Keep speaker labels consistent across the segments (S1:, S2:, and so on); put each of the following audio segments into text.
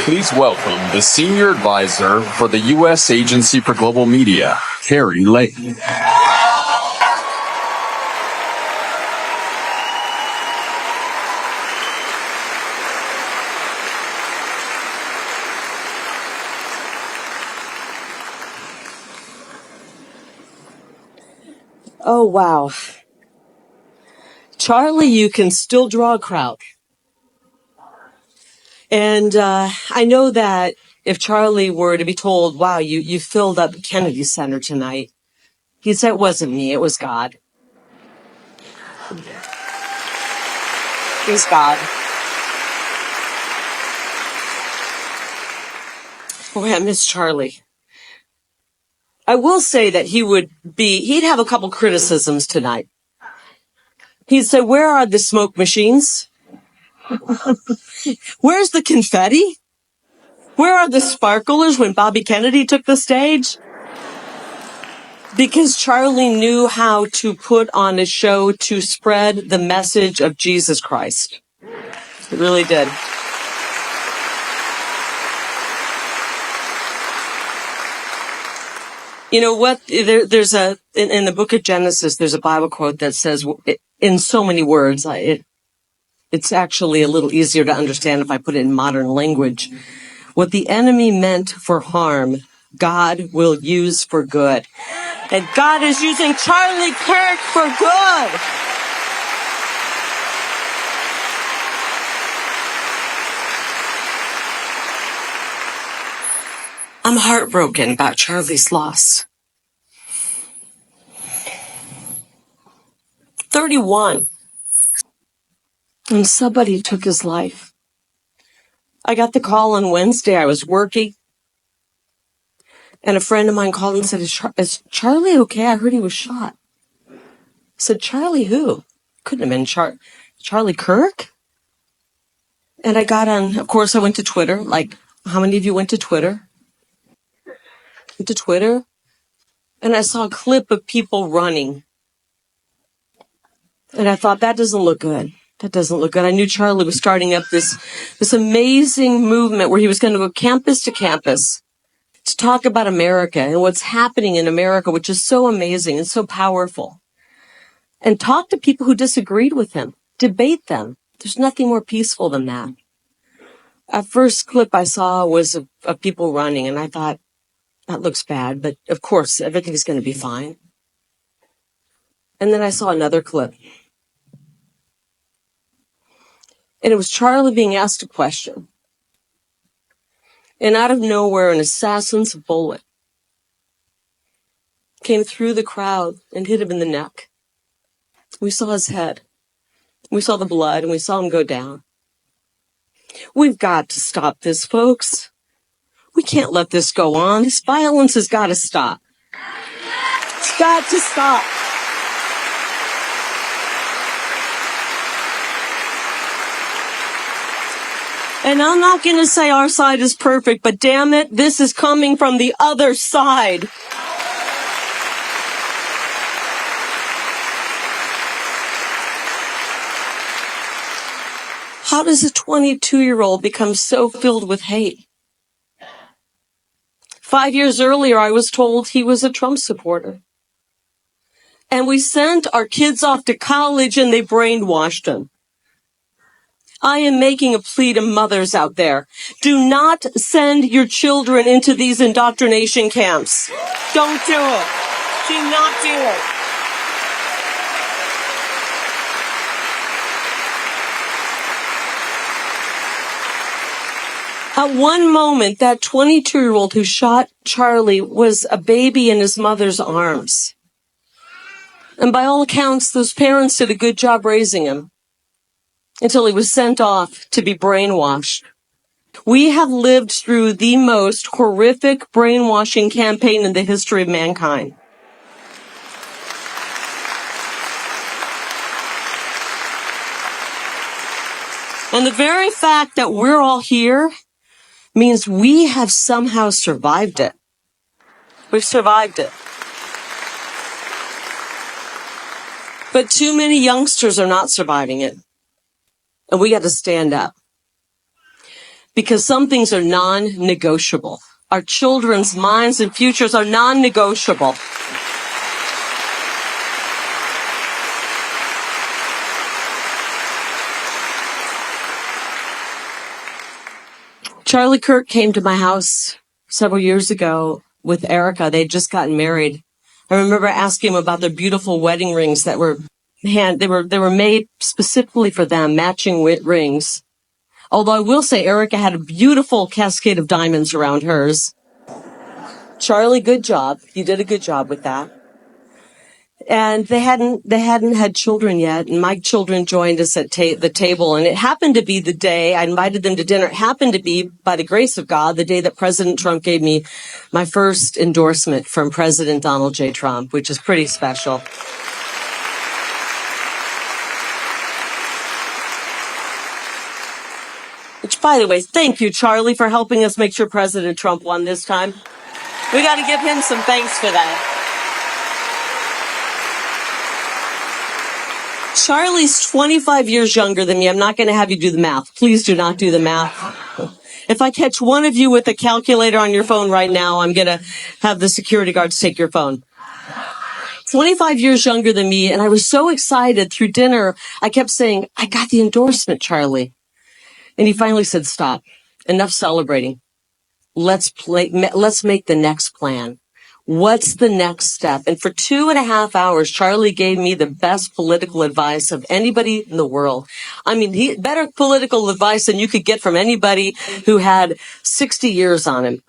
S1: Please welcome the Senior Advisor for the U.S. Agency for Global Media, Kari Lake.
S2: Oh, wow. Charlie, you can still draw a crowd. And I know that if Charlie were to be told, wow, you filled up Kennedy Center tonight, he'd say, it wasn't me, it was God. It was God. Boy, I miss Charlie. I will say that he'd have a couple criticisms tonight. He'd say, where are the smoke machines? Where's the confetti? Where are the sparklers when Bobby Kennedy took the stage? Because Charlie knew how to put on a show to spread the message of Jesus Christ. He really did. You know what? There's in the book of Genesis, there's a Bible quote that says, in so many words, it's actually a little easier to understand if I put it in modern language. What the enemy meant for harm, God will use for good. And God is using Charlie Kirk for good. I'm heartbroken about Charlie's loss. 31. And somebody took his life. I got the call on Wednesday. I was working. And a friend of mine called and said, is Charlie okay? I heard he was shot. I said, Charlie who? Couldn't have been Charlie Kirk? And I got on, of course, I went to Twitter. Like, how many of you went to Twitter? Went to Twitter. And I saw a clip of people running. And I thought, that doesn't look good. That doesn't look good. I knew Charlie was starting up this amazing movement where he was going to go campus to campus to talk about America and what's happening in America, which is so amazing and so powerful. And talk to people who disagreed with him. Debate them. There's nothing more peaceful than that. At first clip I saw was of people running, and I thought, that looks bad, but of course, everything's going to be fine. And then I saw another clip. And it was Charlie being asked a question. And out of nowhere, an assassin's bullet came through the crowd and hit him in the neck. We saw his head. We saw the blood, and we saw him go down. We've got to stop this, folks. We can't let this go on. This violence has got to stop. It's got to stop. And I'm not going to say our side is perfect, but damn it, this is coming from the other side. How does a 22-year-old become so filled with hate? 5 years earlier, I was told he was a Trump supporter. And we sent our kids off to college and they brainwashed them. I am making a plea to mothers out there. Do not send your children into these indoctrination camps. Don't do it. Do not do it. At one moment, that 22-year-old who shot Charlie was a baby in his mother's arms. And by all accounts, those parents did a good job raising him until he was sent off to be brainwashed. We have lived through the most horrific brainwashing campaign in the history of mankind. And the very fact that we're all here means we have somehow survived it. We've survived it. But too many youngsters are not surviving it. And we got to stand up. because some things are non-negotiable. Our children's minds and futures are non-negotiable. Charlie Kirk came to my house several years ago with Erica. They'd just gotten married. I remember asking him about their beautiful wedding rings that were they were made specifically for them, matching rings. Although I will say Erica had a beautiful cascade of diamonds around hers. Charlie, good job. You did a good job with that. And they hadn't had children yet, and my children joined us at the table, and it happened to be the day I invited them to dinner. It happened to be, by the grace of God, the day that President Trump gave me my first endorsement from President Donald J. Trump, which is pretty special. Which, by the way, thank you, Charlie, for helping us make sure President Trump won this time. We got to give him some thanks for that. Charlie's 25 years younger than me. I'm not going to have you do the math. Please do not do the math. If I catch one of you with a calculator on your phone right now, I'm going to have the security guards take your phone. 25 years younger than me, and I was so excited through dinner. I kept saying, I got the endorsement, Charlie. And he finally said, stop. Enough celebrating. Let's make the next plan. What's the next step? And for 2.5 hours, Charlie gave me the best political advice of anybody in the world. I mean, better political advice than you could get from anybody who had 60 years on him.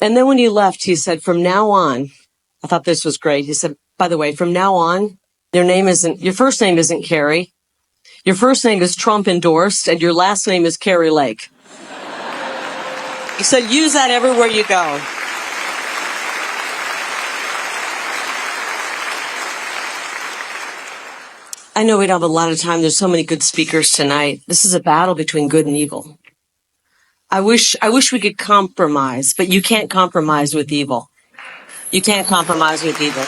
S2: And then when he left, he said, from now on, I thought this was great. He said, by the way, from now on, your first name isn't Kari. Your first name is Trump endorsed, and your last name is Kari Lake. He said, use that everywhere you go. I know we don't have a lot of time. There's so many good speakers tonight. This is a battle between good and evil. I wish we could compromise, but you can't compromise with evil. You can't compromise with evil.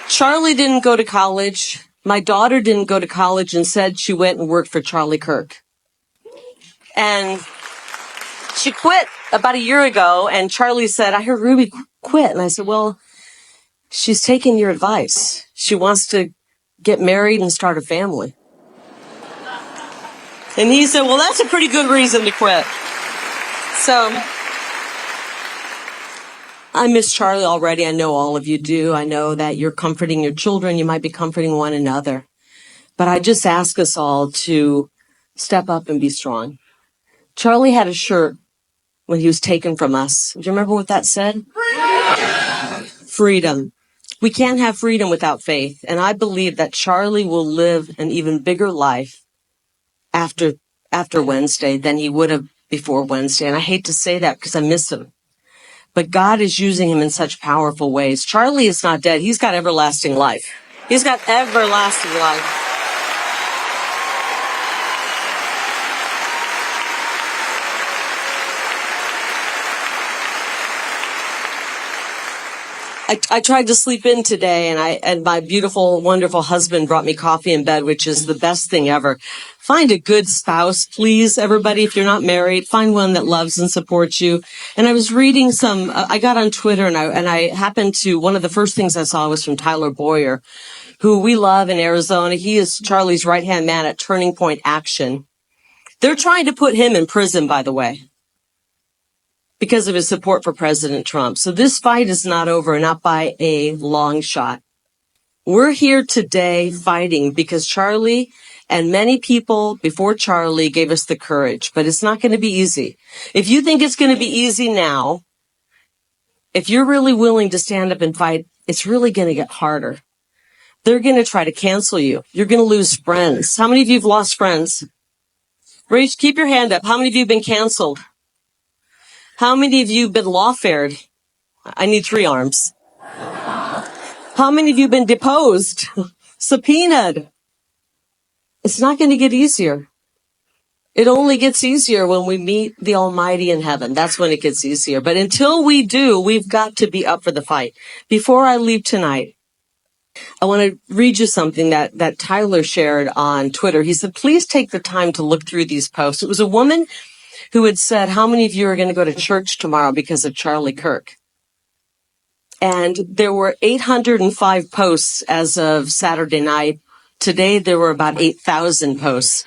S2: Charlie didn't go to college. My daughter didn't go to college. Instead, she went and worked for Charlie Kirk. And she quit about a year ago, and Charlie said, I heard Ruby quit. And I said, well, she's taking your advice. She wants to get married and start a family. And he said, well, that's a pretty good reason to quit. So I miss Charlie already. I know all of you do. I know that you're comforting your children. You might be comforting one another. But I just ask us all to step up and be strong. Charlie had a shirt when he was taken from us. Do you remember what that said? Freedom. We can't have freedom without faith. And I believe that Charlie will live an even bigger life after Wednesday than he would have before Wednesday. And I hate to say that because I miss him. But God is using him in such powerful ways. Charlie is not dead. He's got everlasting life. He's got everlasting life. I tried to sleep in today, and my beautiful, wonderful husband brought me coffee in bed, which is the best thing ever. Find a good spouse, please, everybody. If you're not married, find one that loves and supports you. And I was reading I got on Twitter, and I happened to, one of the first things I saw was from Tyler Boyer, who we love in Arizona. He is Charlie's right-hand man at Turning Point Action. They're trying to put him in prison, by the way, because of his support for President Trump. So this fight is not over, not by a long shot. We're here today fighting because Charlie and many people before Charlie gave us the courage, but it's not going to be easy. If you think it's going to be easy now, if you're really willing to stand up and fight, it's really going to get harder. They're going to try to cancel you. You're going to lose friends. How many of you have lost friends? Raise, keep your hand up. How many of you have been canceled? How many of you have been lawfared? I need 3 arms. How many of you have been deposed? Subpoenaed? It's not going to get easier. It only gets easier when we meet the Almighty in heaven. That's when it gets easier. But until we do, we've got to be up for the fight. Before I leave tonight, I want to read you something that Tyler shared on Twitter. He said, please take the time to look through these posts. It was a woman who had said, how many of you are going to go to church tomorrow because of Charlie Kirk? And there were 805 posts as of Saturday night. Today, there were about 8,000 posts.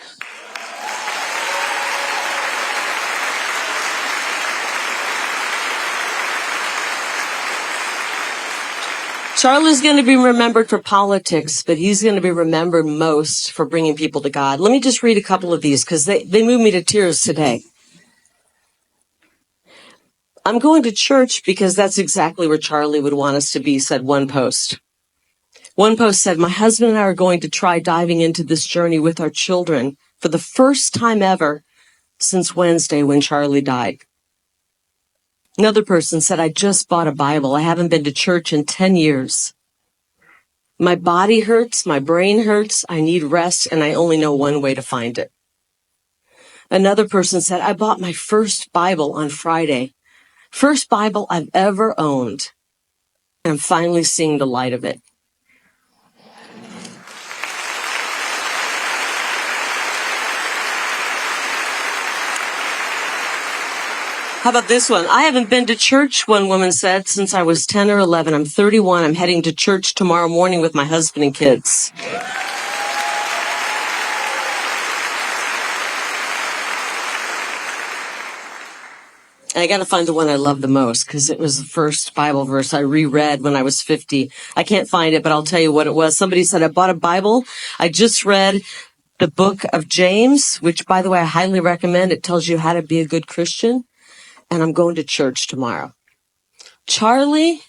S2: Charlie's going to be remembered for politics, but he's going to be remembered most for bringing people to God. Let me just read a couple of these because they moved me to tears today. I'm going to church because that's exactly where Charlie would want us to be, said one post. One post said, my husband and I are going to try diving into this journey with our children for the first time ever since Wednesday when Charlie died. Another person said, I just bought a Bible. I haven't been to church in 10 years. My body hurts. My brain hurts. I need rest, and I only know one way to find it. Another person said, I bought my first Bible on Friday. First Bible I've ever owned. I'm finally seeing the light of it. How about this one? I haven't been to church, one woman said, since I was 10 or 11. I'm 31. I'm heading to church tomorrow morning with my husband and kids. I got to find the one I love the most because it was the first Bible verse I reread when I was 50. I can't find it, but I'll tell you what it was. Somebody said, I bought a Bible. I just read the book of James, which, by the way, I highly recommend. It tells you how to be a good Christian. And I'm going to church tomorrow. Charlie,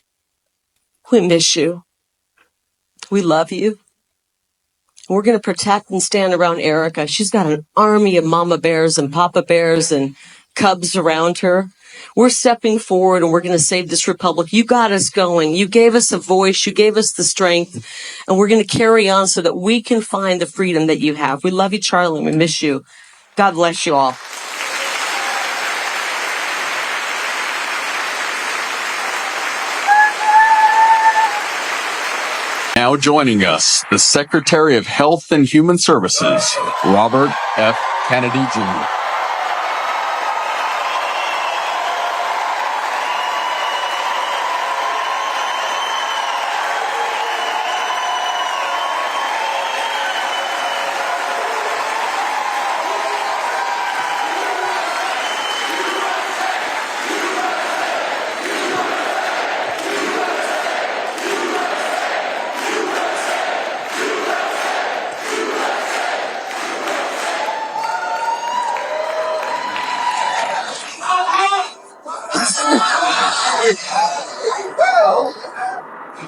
S2: we miss you. We love you. We're going to protect and stand around Erica. She's got an army of mama bears and papa bears and cubs around her. We're stepping forward and we're going to save this republic. You got us going. You gave us a voice. You gave us the strength. And we're going to carry on so that we can find the freedom that you have. We love you, Charlie. We miss you. God bless you all.
S1: Now joining us, the Secretary of Health and Human Services, Robert F. Kennedy Jr.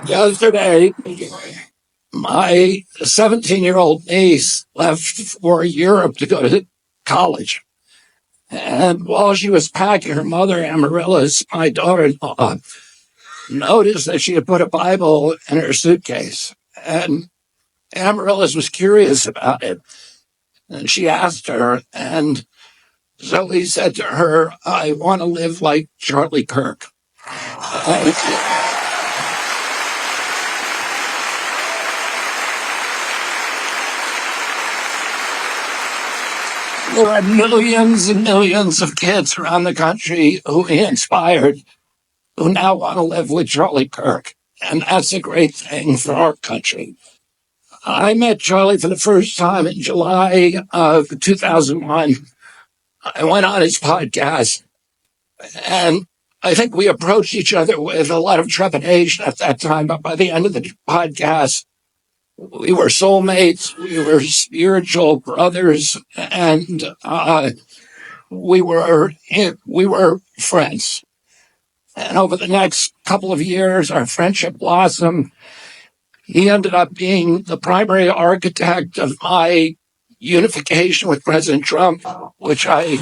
S3: Yesterday, my 17-year-old niece left for Europe to go to college. And while she was packing, her mother, Amaryllis, my daughter-in-law, noticed that she had put a Bible in her suitcase. And Amaryllis was curious about it. And she asked her, and Zoe said to her, I want to live like Charlie Kirk. There are millions and millions of kids around the country who he inspired, who now want to live with Charlie Kirk. And that's a great thing for our country. I met Charlie for the first time in July of 2001. I went on his podcast, and I think we approached each other with a lot of trepidation at that time. But by the end of the podcast, we were soulmates, we were spiritual brothers, and we were friends. And over the next couple of years, our friendship blossomed. He ended up being the primary architect of my unification with President Trump, which I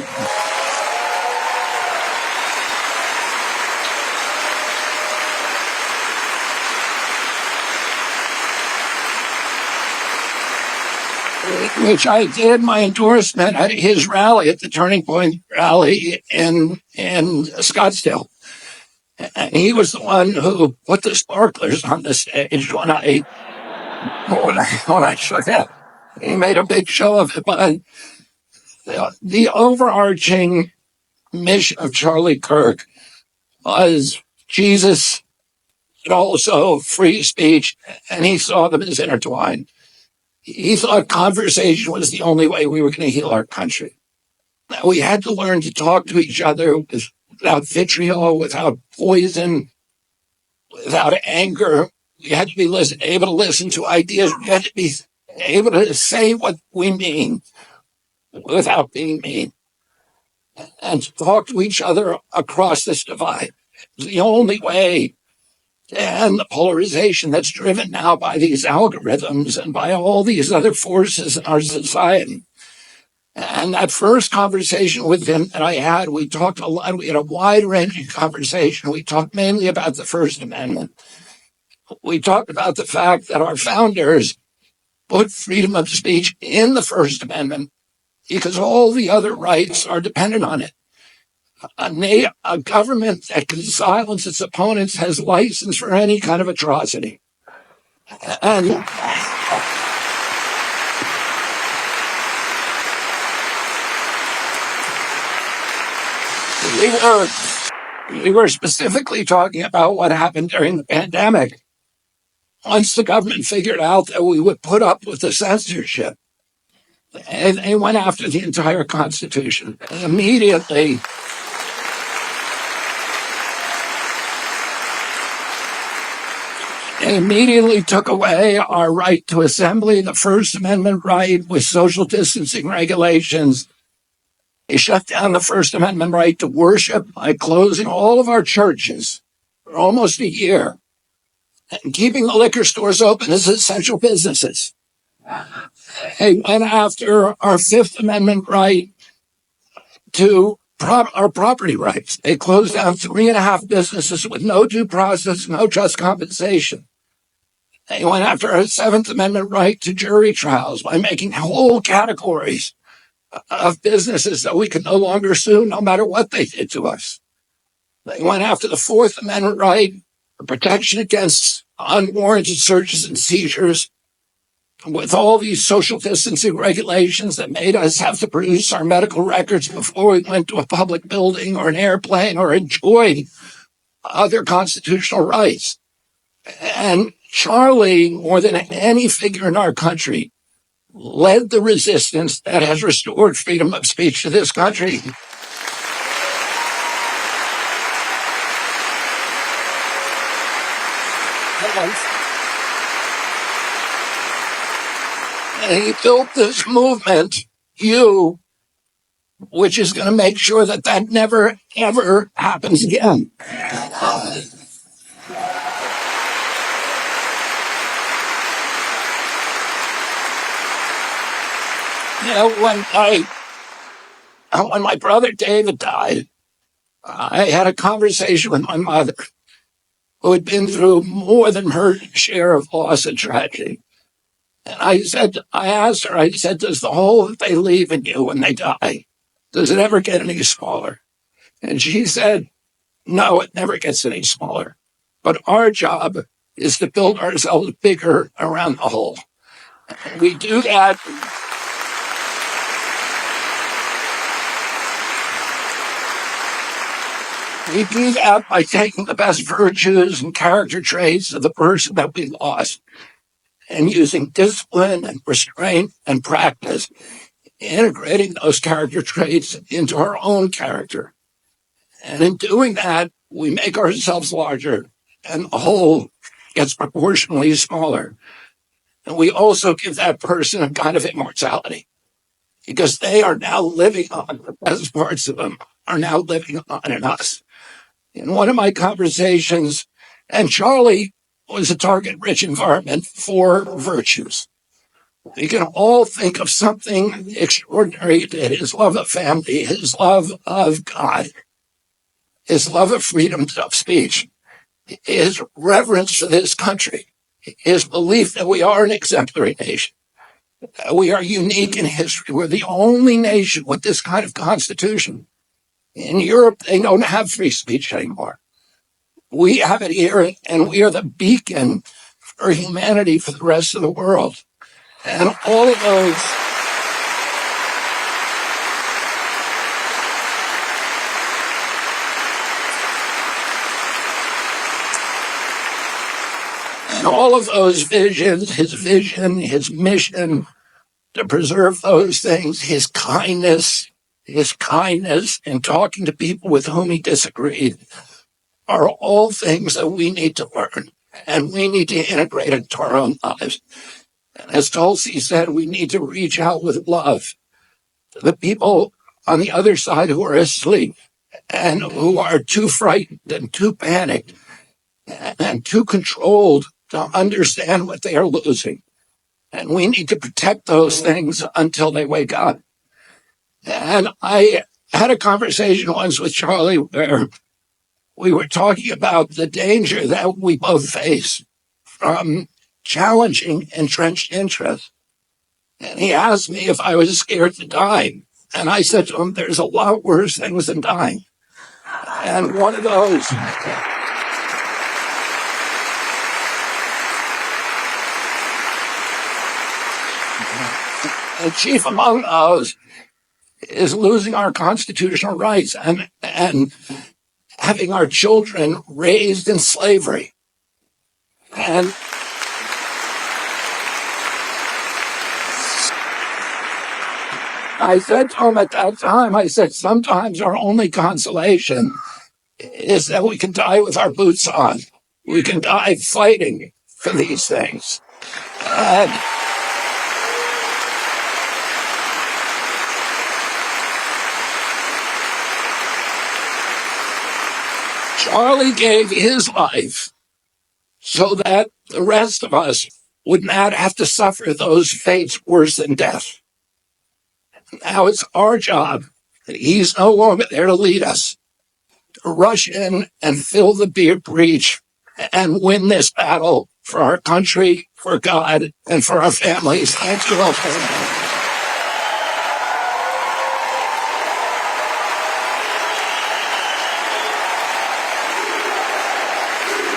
S3: did my endorsement at his rally, at the Turning Point rally in Scottsdale. And he was the one who put the sparklers on the stage when I when I shook it. He made a big show of it, but the overarching mission of Charlie Kirk was Jesus, but also free speech, and he saw them as intertwined. He thought conversation was the only way we were going to heal our country. Now, we had to learn to talk to each other without vitriol, without poison, without anger. We had to be able to listen to ideas. We had to be able to say what we mean without being mean, and to talk to each other across this divide. It's the only way to end the polarization that's driven now by these algorithms and by all these other forces in our society. And that first conversation with him that I had, we talked a lot. We had a wide-ranging conversation. We talked mainly about the First Amendment. We talked about the fact that our founders put freedom of speech in the First Amendment because all the other rights are dependent on it. A government that can silence its opponents has license for any kind of atrocity. And we were specifically talking about what happened during the pandemic. Once the government figured out that we would put up with the censorship, they went after the entire Constitution. And immediately took away our right to assembly, the First Amendment right with social distancing regulations. They shut down the First Amendment right to worship by closing all of our churches for almost a year and keeping the liquor stores open as essential businesses. They went after our Fifth Amendment right to our property rights. They closed down 3.5 businesses with no due process, no just compensation. They went after our Seventh Amendment right to jury trials by making whole categories of businesses that we could no longer sue no matter what they did to us. They went after the Fourth Amendment right for protection against unwarranted searches and seizures with all these social distancing regulations that made us have to produce our medical records before we went to a public building or an airplane or enjoyed other constitutional rights. And Charlie, more than any figure in our country, led the resistance that has restored freedom of speech to this country. And he built this movement, which is going to make sure that that never, ever happens again. When my brother David died, I had a conversation with my mother, who had been through more than her share of loss and tragedy. And I asked her, does the hole that they leave in you when they die, does it ever get any smaller? And she said, no, it never gets any smaller. But our job is to build ourselves bigger around the hole. And we do that. We do that by taking the best virtues and character traits of the person that we lost and using discipline and restraint and practice, integrating those character traits into our own character. And in doing that, we make ourselves larger and the whole gets proportionally smaller. And we also give that person a kind of immortality because they are now living on, the best parts of them are now living on in us. In one of my conversations, and Charlie was a target-rich environment for virtues. We can all think of something extraordinary he did. His love of family, his love of God, his love of freedom of speech, his reverence for this country, his belief that we are an exemplary nation. We are unique in history. We're the only nation with this kind of constitution. In Europe, they don't have free speech anymore. We have it here, and we are the beacon for humanity, for the rest of the world. And all of those visions, his vision, his mission to preserve those things, his kindness in talking to people with whom he disagreed, are all things that we need to learn and we need to integrate into our own lives. And as Tulsi said, we need to reach out with love to the people on the other side who are asleep and who are too frightened and too panicked and too controlled to understand what they are losing. And we need to protect those things until they wake up. And I had a conversation once with Charlie where we were talking about the danger that we both face from challenging entrenched interests. And he asked me if I was scared to die. And I said to him, there's a lot worse things than dying. And one of those... And chief among those is losing our constitutional rights and having our children raised in slavery. And I said to him at that time, I said, sometimes our only consolation is that we can die with our boots on. We can die fighting for these things. And Charlie gave his life so that the rest of us would not have to suffer those fates worse than death. Now it's our job, and he's no longer there to lead us, to rush in and fill the breach and win this battle for our country, for God, and for our families. Thank you all very much.